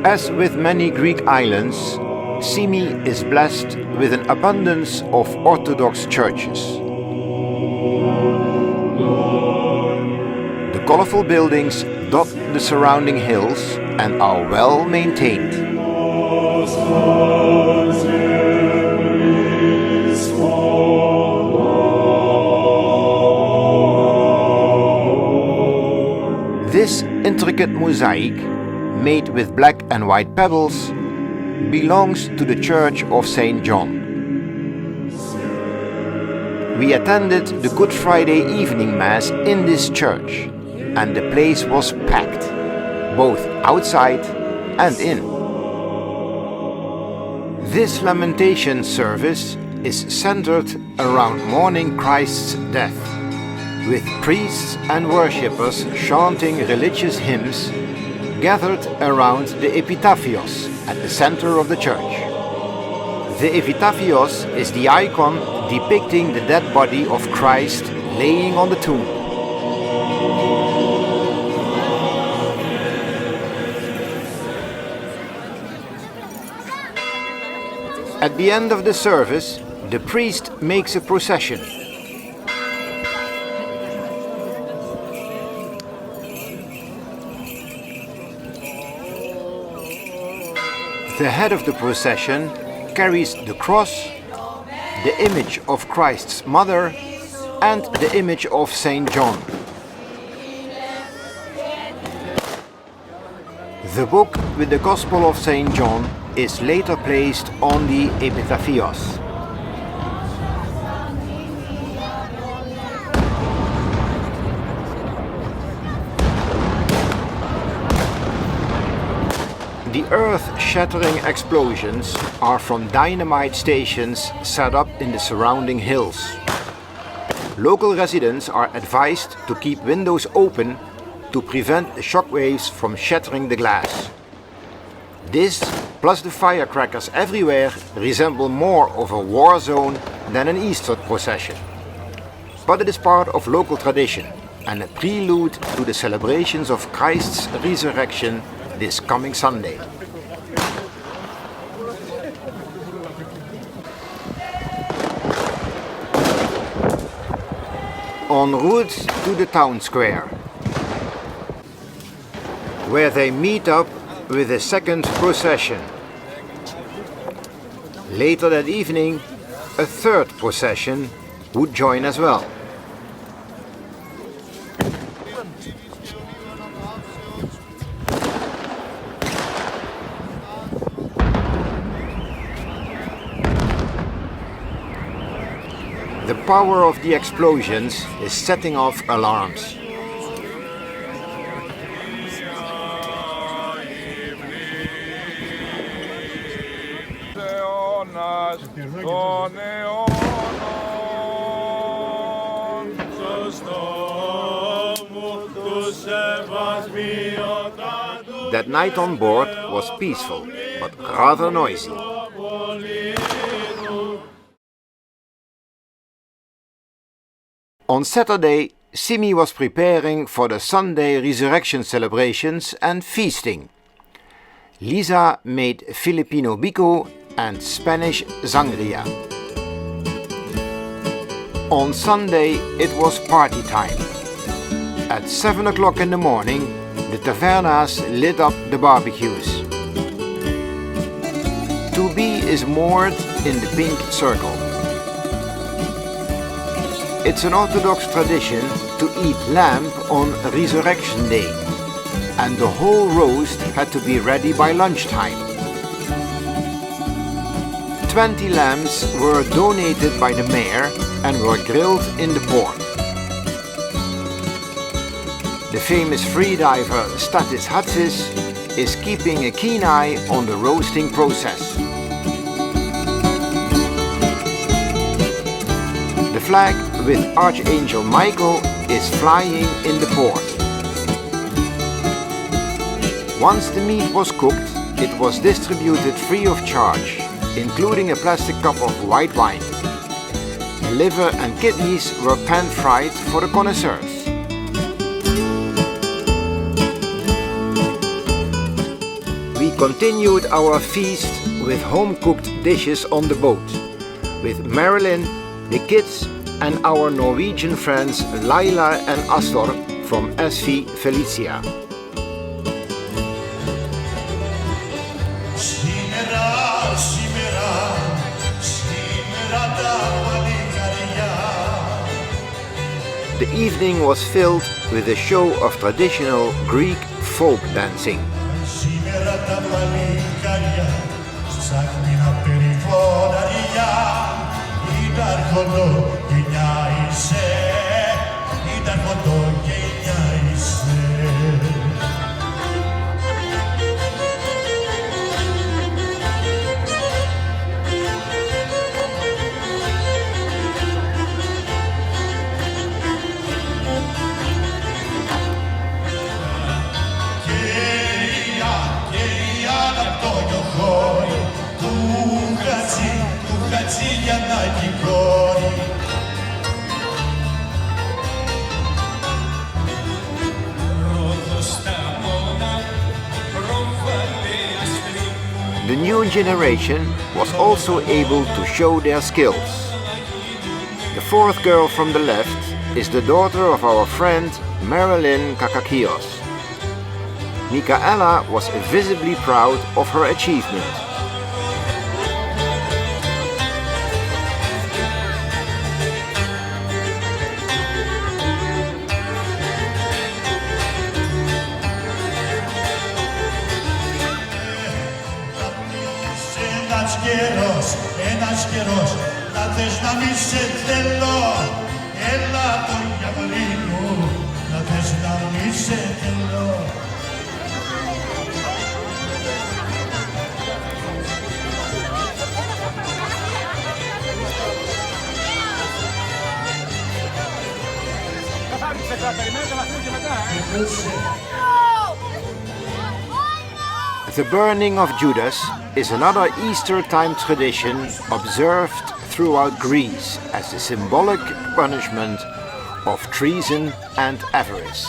As with many Greek islands, Symi is blessed with an abundance of Orthodox churches. The colorful buildings dot the surrounding hills and are well maintained. This intricate mosaic, made with black and white pebbles, belongs to the Church of St. John. We attended the Good Friday evening Mass in this church, and the place was packed, both outside and in. This lamentation service is centered around mourning Christ's death, with priests and worshippers chanting religious hymns gathered around the epitaphios at the center of the church. The epitaphios is the icon depicting the dead body of Christ laying on the tomb. At the end of the service, the priest makes a procession. The head of the procession carries the cross, the image of Christ's mother, and the image of St. John. The book with the Gospel of St. John is later placed on the epitaphios. The earth-shattering explosions are from dynamite stations set up in the surrounding hills. Local residents are advised to keep windows open to prevent the shockwaves from shattering the glass. This, plus the firecrackers everywhere, resemble more of a war zone than an Easter procession. But it is part of local tradition and a prelude to the celebrations of Christ's resurrection this coming Sunday. En route to the town square, where they meet up with a second procession. Later that evening, a third procession would join as well. The power of the explosions is setting off alarms. That night on board was peaceful, but rather noisy. On Saturday, Symi was preparing for the Sunday resurrection celebrations and feasting. Lisa made Filipino biko and Spanish sangria. On Sunday, it was party time. At 7 o'clock in the morning, the tavernas lit up the barbecues. To be is moored in the pink circle. It's an Orthodox tradition to eat lamb on Resurrection Day, and the whole roast had to be ready by lunchtime. 20 lambs were donated by the mayor and were grilled in the port. The famous freediver Stathis Hatsis is keeping a keen eye on the roasting process. The flag with Archangel Michael is flying in the port. Once the meat was cooked, it was distributed free of charge including a plastic cup of white wine. Liver and kidneys were pan-fried for the connoisseurs. We continued our feast with home-cooked dishes on the boat, with Marilyn, the kids and our Norwegian friends Laila and Astor from SV Felicia. The evening was filled with a show of traditional Greek folk dancing. The new generation was also able to show their skills. The fourth girl from the left is the daughter of our friend Marilyn Kakakios. Michaela was visibly proud of her achievement. Ένας καιρός, να θες να μη σε θέλω, έλα το γιαυρί μου, να θες να μη σε θέλω. The burning of Judas is another Easter time tradition observed throughout Greece as a symbolic punishment of treason and avarice.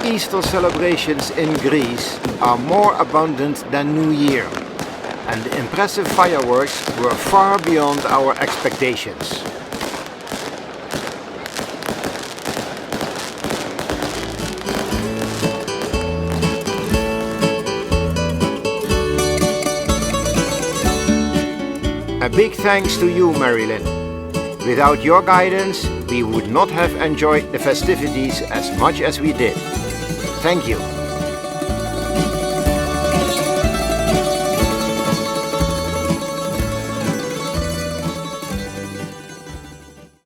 Easter celebrations in Greece are more abundant than New Year, and the impressive fireworks were far beyond our expectations. A big thanks to you, Marilyn. Without your guidance, we would not have enjoyed the festivities as much as we did. Thank you.